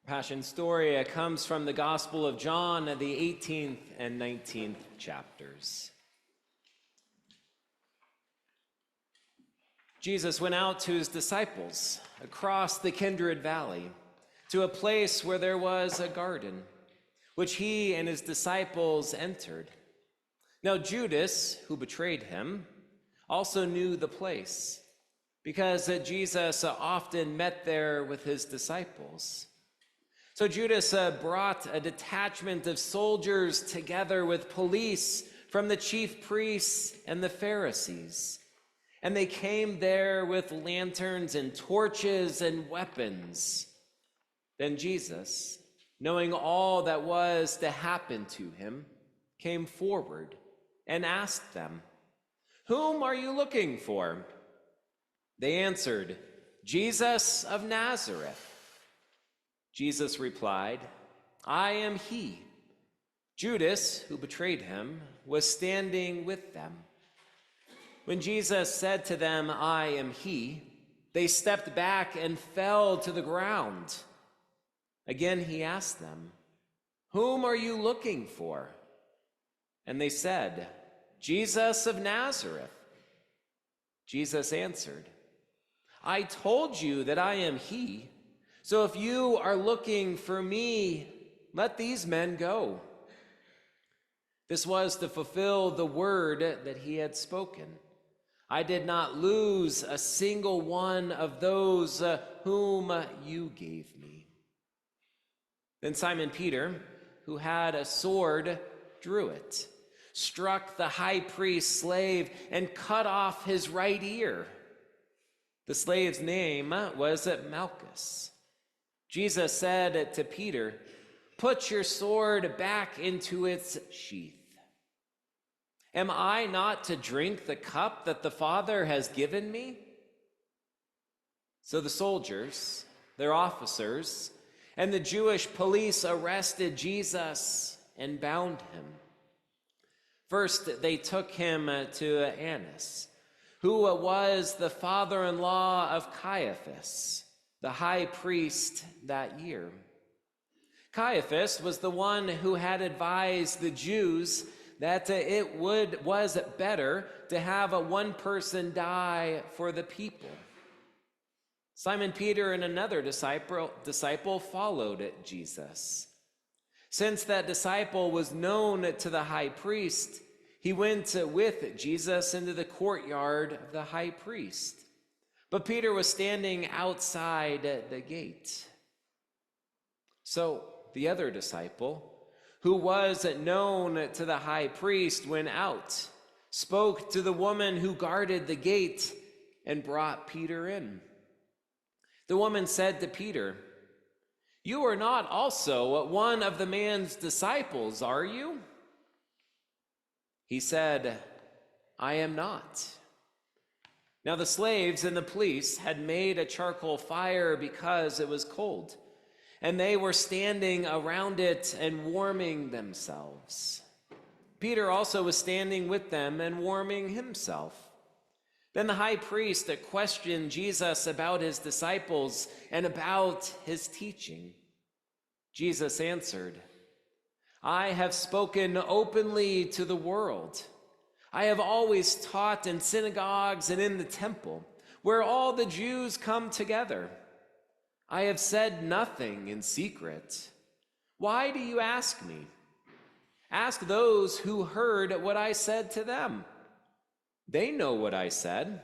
Passion story comes from the Gospel of John, the 18th and 19th chapters. Jesus went out to his disciples across the Kindred Valley to a place where there was a garden, which he and his disciples entered. Now Judas, who betrayed him, also knew the place, because Jesus often met there with his disciples. So Judas brought a detachment of soldiers together with police from the chief priests and the Pharisees. And they came there with lanterns and torches and weapons. Then Jesus, knowing all that was to happen to him, came forward and asked them, "Whom are you looking for?" They answered, "Jesus of Nazareth." Jesus replied, "I am he." Judas, who betrayed him, was standing with them. When Jesus said to them, "I am he," they stepped back and fell to the ground. Again he asked them, "Whom are you looking for?" And they said, "Jesus of Nazareth." Jesus answered, "I told you that I am he. So if you are looking for me, let these men go." This was to fulfill the word that he had spoken. "I did not lose a single one of those whom you gave me." Then Simon Peter, who had a sword, drew it, struck the high priest's slave, and cut off his right ear. The slave's name was Malchus. Jesus said to Peter, "Put your sword back into its sheath. Am I not to drink the cup that the Father has given me?" So the soldiers, their officers, and the Jewish police arrested Jesus and bound him. First, they took him to Annas, who was the father-in-law of Caiaphas, the high priest that year. Caiaphas was the one who had advised the Jews that was better to have one person die for the people. Simon Peter and another disciple followed Jesus. Since that disciple was known to the high priest, he went with Jesus into the courtyard of the high priest. But Peter was standing outside the gate. So the other disciple, who was known to the high priest, went out, spoke to the woman who guarded the gate, and brought Peter in. The woman said to Peter, "You are not also one of the man's disciples, are you?" He said, "I am not." Now the slaves and the police had made a charcoal fire because it was cold, and they were standing around it and warming themselves. Peter also was standing with them and warming himself. Then the high priest questioned Jesus about his disciples and about his teaching. Jesus answered, "I have spoken openly to the world. I have always taught in synagogues and in the temple, where all the Jews come together. I have said nothing in secret. Why do you ask me? Ask those who heard what I said to them. They know what I said."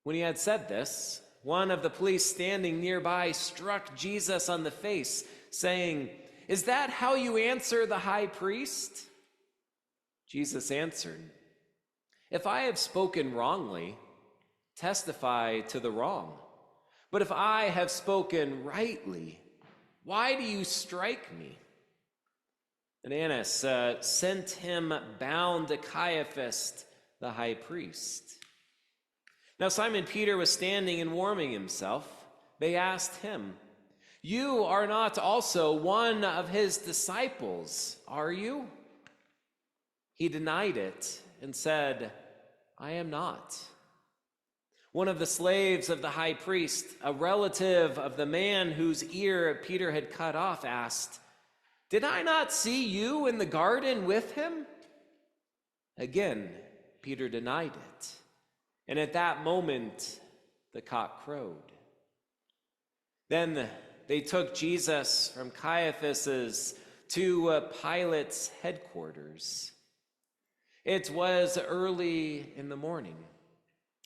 When he had said this, one of the police standing nearby struck Jesus on the face, saying, "Is that how you answer the high priest?" Jesus answered, "If I have spoken wrongly, testify to the wrong. But if I have spoken rightly, why do you strike me?" And Annas sent him bound to Caiaphas, the high priest. Now Simon Peter was standing and warming himself. They asked him, "You are not also one of his disciples, are you?" He denied it and said, "I am not." One of the slaves of the high priest, a relative of the man whose ear Peter had cut off, asked, "Did I not see you in the garden with him?" Again, Peter denied it. And at that moment, the cock crowed. Then they took Jesus from Caiaphas's to Pilate's headquarters. It was early in the morning.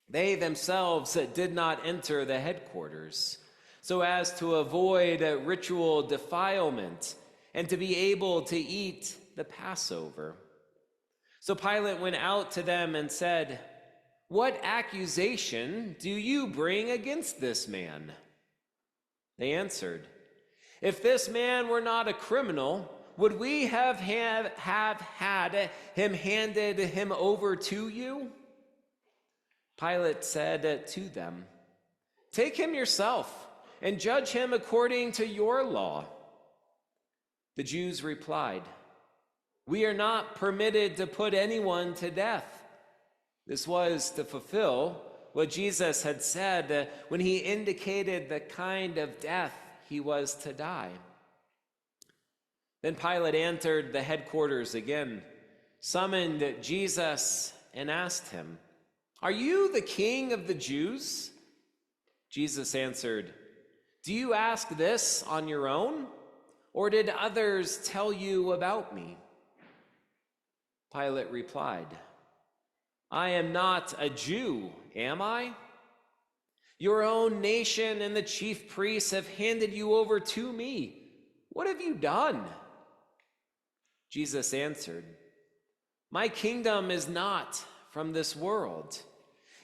They themselves did not enter the headquarters, so as to avoid ritual defilement and to be able to eat the Passover. So Pilate went out to them and said, "What accusation do you bring against this man?" They answered, "If this man were not a criminal, would we have had him handed him over to you?" Pilate said to them, "Take him yourself and judge him according to your law." The Jews replied, "We are not permitted to put anyone to death." This was to fulfill what Jesus had said when he indicated the kind of death he was to die. Then Pilate entered the headquarters again, summoned Jesus, and asked him, "Are you the king of the Jews?" Jesus answered, "Do you ask this on your own, or did others tell you about me?" Pilate replied, "I am not a Jew, am I? Your own nation and the chief priests have handed you over to me. What have you done?" Jesus answered, "My kingdom is not from this world.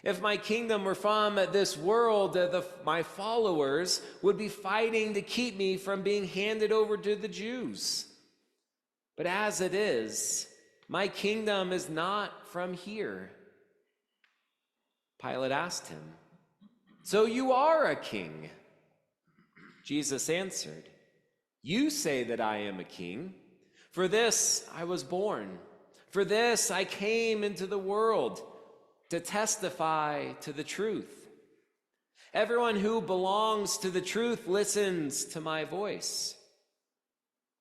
If my kingdom were from this world, my followers would be fighting to keep me from being handed over to the Jews. But as it is, my kingdom is not from here." Pilate asked him, "So you are a king?" Jesus answered, "You say that I am a king. For this I was born. For this I came into the world, to testify to the truth. Everyone who belongs to the truth listens to my voice."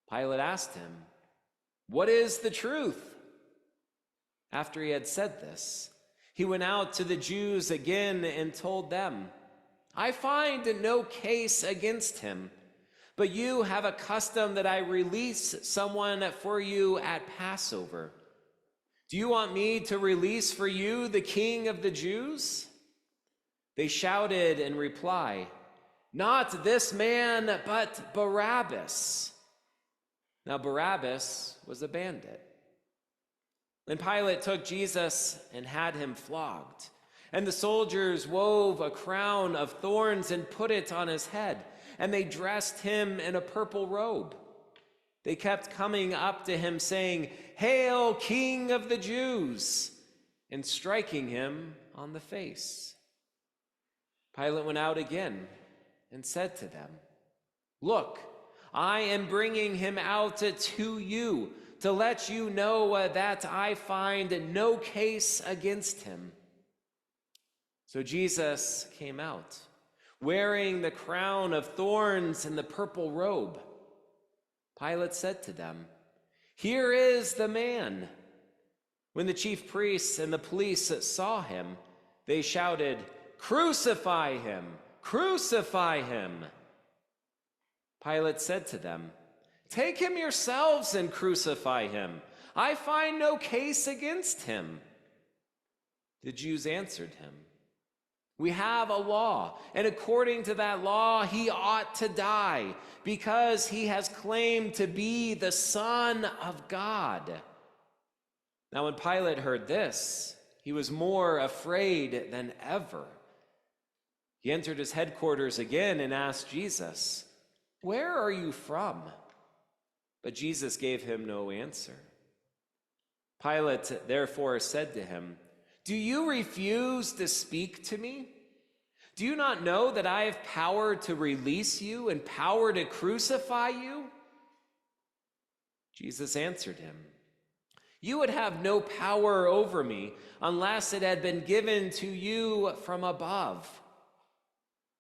Pilate asked him, "What is the truth?" After he had said this, he went out to the Jews again and told them, "I find no case against him, but you have a custom that I release someone for you at Passover. Do you want me to release for you the king of the Jews?" They shouted in reply, "Not this man, but Barabbas." Now Barabbas was a bandit. Then Pilate took Jesus and had him flogged. And the soldiers wove a crown of thorns and put it on his head, and they dressed him in a purple robe. They kept coming up to him saying, "Hail, King of the Jews!" and striking him on the face. Pilate went out again and said to them, "Look, I am bringing him out to you to let you know that I find no case against him." So Jesus came out, wearing the crown of thorns and the purple robe. Pilate said to them, "Here is the man." When the chief priests and the police saw him, they shouted, "Crucify him! Crucify him!" Pilate said to them, "Take him yourselves and crucify him. I find no case against him." The Jews answered him, "We have a law, and according to that law, he ought to die, because he has claimed to be the Son of God." Now when Pilate heard this, he was more afraid than ever. He entered his headquarters again and asked Jesus, "Where are you from?" But Jesus gave him no answer. Pilate therefore said to him, "Do you refuse to speak to me? Do you not know that I have power to release you and power to crucify you?" Jesus answered him, You would have no power over me unless it had been given to you from above.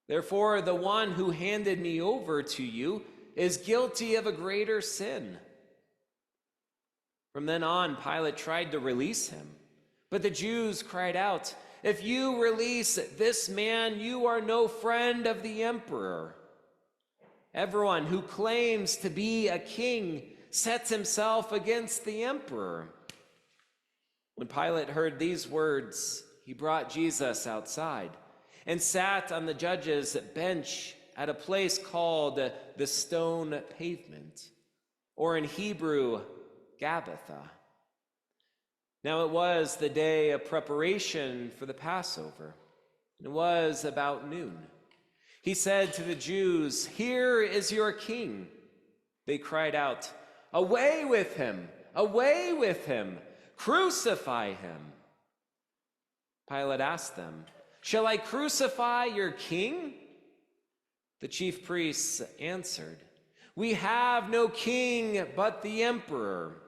Therefore, the one who handed me over to you is guilty of a greater sin." From then on, Pilate tried to release him, but the Jews cried out, "If you release this man, you are no friend of the emperor. Everyone who claims to be a king sets himself against the emperor." When Pilate heard these words, he brought Jesus outside and sat on the judge's bench at a place called the Stone Pavement, or in Hebrew, Gabbatha. Now it was the day of preparation for the Passover, and it was about noon. He said to the Jews, "Here is your king." They cried out, "Away with him! Away with him! Crucify him!" Pilate asked them, "Shall I crucify your king?" The chief priests answered, "We have no king but the emperor."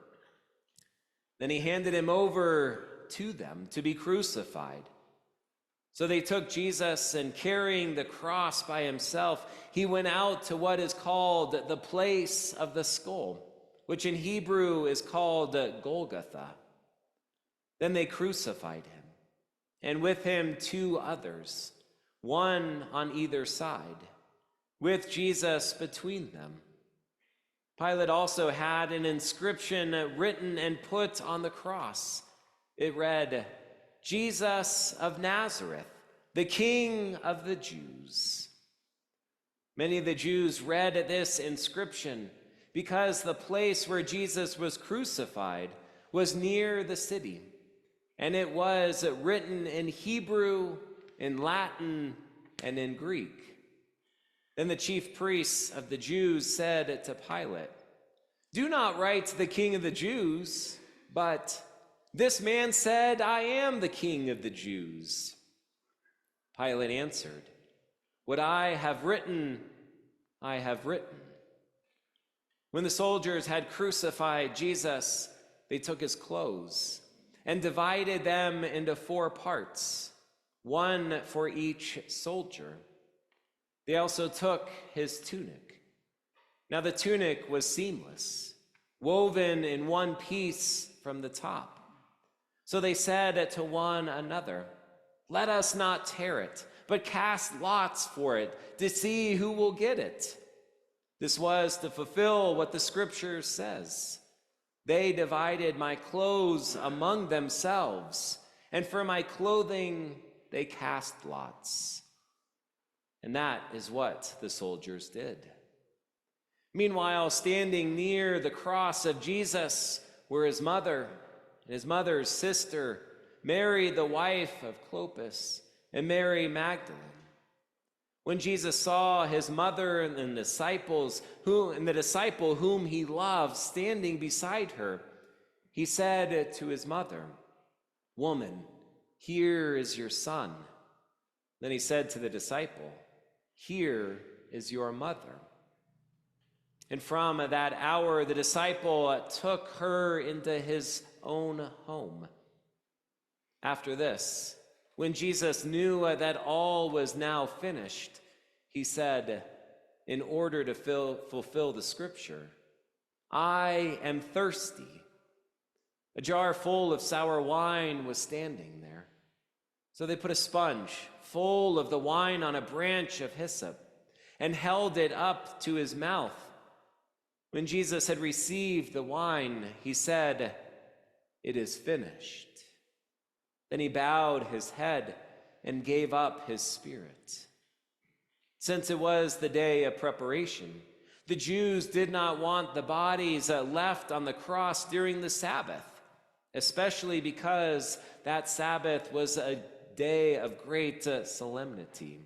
Then he handed him over to them to be crucified. So they took Jesus, and carrying the cross by himself, he went out to what is called the place of the skull, which in Hebrew is called Golgotha. Then they crucified him, and with him 2 others, one on either side, with Jesus between them. Pilate also had an inscription written and put on the cross. It read, "Jesus of Nazareth, the King of the Jews." Many of the Jews read this inscription because the place where Jesus was crucified was near the city, and it was written in Hebrew, in Latin, and in Greek. Then the chief priests of the Jews said to Pilate, "Do not write the King of the Jews, but this man said, 'I am the King of the Jews.'" Pilate answered, "What I have written, I have written." When the soldiers had crucified Jesus, they took his clothes and divided them into 4 parts, one for each soldier. They also took his tunic. Now the tunic was seamless, woven in one piece from the top. So they said to one another, "Let us not tear it, but cast lots for it to see who will get it." This was to fulfill what the scripture says. "They divided my clothes among themselves, and for my clothing they cast lots." And that is what the soldiers did. Meanwhile, standing near the cross of Jesus were his mother and his mother's sister, Mary, the wife of Clopas, and Mary Magdalene. When Jesus saw his mother and the disciple whom he loved standing beside her, he said to his mother, "Woman, here is your son." Then he said to the disciple, "Here is your mother." And from that hour, the disciple took her into his own home. After this, when Jesus knew that all was now finished, he said, in order to fulfill the scripture, "I am thirsty." A jar full of sour wine was standing there. So they put a sponge full of the wine on a branch of hyssop and held it up to his mouth. When Jesus had received the wine, he said, "It is finished." Then he bowed his head and gave up his spirit. Since it was the day of preparation, the Jews did not want the bodies left on the cross during the Sabbath, especially because that Sabbath was a day of great solemnity.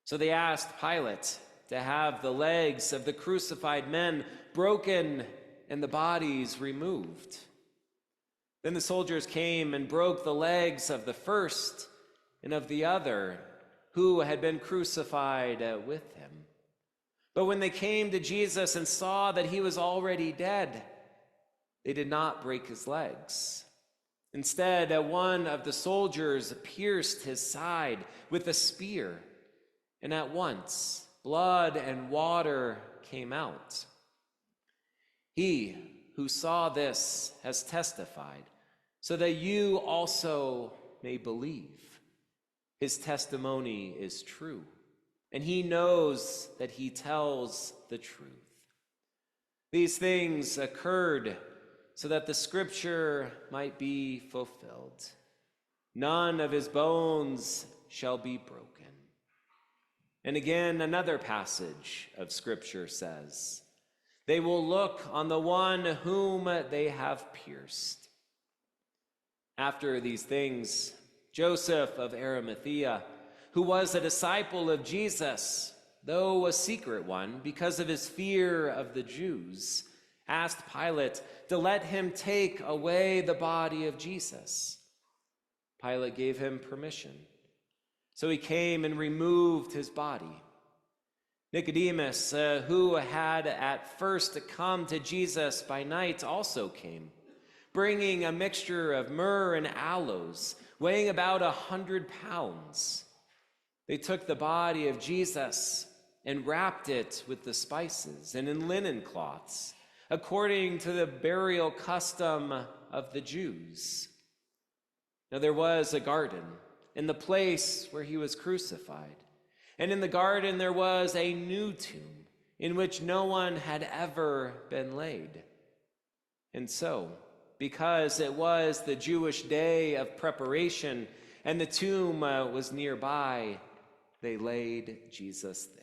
So they asked Pilate to have the legs of the crucified men broken and the bodies removed. Then the soldiers came and broke the legs of the first and of the other who had been crucified with him. But when they came to Jesus and saw that he was already dead, They did not break his legs. Instead, one of the soldiers pierced his side with a spear, and at once blood and water came out. He who saw this has testified, so that you also may believe. His testimony is true, and he knows that he tells the truth. These things occurred so that the scripture might be fulfilled. None of his bones shall be broken. And again, another passage of scripture says, they will look on the one whom they have pierced. After these things, Joseph of Arimathea, who was a disciple of Jesus, though a secret one, because of his fear of the Jews, asked Pilate to let him take away the body of Jesus. Pilate gave him permission. So he came and removed his body. Nicodemus, who had at first come to Jesus by night, also came, bringing a mixture of myrrh and aloes, weighing about 100 pounds. They took the body of Jesus and wrapped it with the spices and in linen cloths, according to the burial custom of the Jews. Now there was a garden in the place where he was crucified, and in the garden there was a new tomb in which no one had ever been laid. And so, because it was the Jewish day of preparation and the tomb was nearby, they laid Jesus there.